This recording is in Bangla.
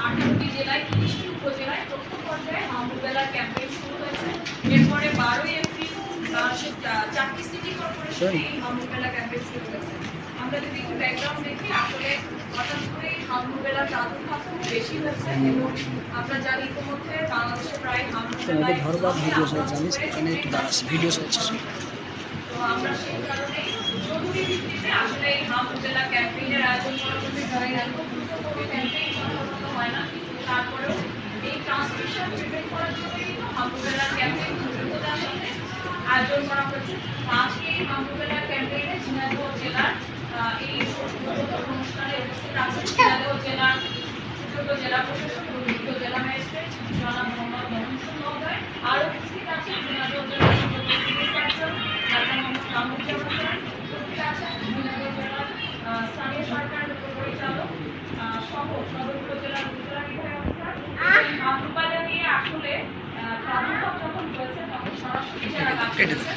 18টি জেলায় 30টি উপজেলায় প্রথম পর্যায়ে হাম রুবেলার ক্যাম্পেইন শুরু হয়েছে। এরপরে 12ই এপ্রিল 4টি সিটি কর্পোরেশনে এই হাম রুবেলা ক্যাম্পেইন শুরু হয়েছে। আমরা যদি একটু ব্যাকগ্রাউন্ড দেখি, আসলে হঠাৎ করে এই হাম রুবেলার প্রাদুর্ভাব খুব বেশি হয়েছে এবং আমরা জানি ইতিমধ্যে বাংলাদেশে প্রায় হাম রুবেলায় তো আমরা সেই কারণেই জরুরি ভিত্তিতে আসলে এই হাম রুবেলা ক্যাম্পেইনের আয়োজন করা হতে পারে। খুব দ্রুত কোনো ক্যাম্পেইন সম্ভবত হয় না, কিন্তু তারপরেও এই ট্রান্সমিশন প্রিভেন্ট করার জন্যই কিন্তু হাম রুবেলা ক্যাম্পেইন দ্রুততার সাথে আয়োজন করা হয়েছে। আজকে এই হাম রুবেলা ক্যাম্পেইনে ঝিনাইদহ জেলার এই উদ্বোধন অনুষ্ঠানে উপস্থিত আছেন ঝিনাইদহ জেলার সুযোগ্য জেলা প্রশাসক এবং বিজ্ঞ জেলা ম্যাজিস্ট্রেট জনাব মোহাম্মদ মোহাম্মদ মহোদয়। আরও উপস্থিত আছেন ঝিনাইদহ জেলার সুযোগ্য সিভিল সার্জন ঢাকা মোহাম্মদ কামরুজ্জামান, উপস্থিত আছেন ঝিনাইদহ জেলার স্থানীয় সরকার পরিচালক সহ সদর উপজেলার উপজেলা নির্বাহী অফিসার। হাম রুবেলা নিয়ে আসলে প্রাদুর্ভাব যখন হয়েছে তখন সরাসরি যারা কাজ করেছে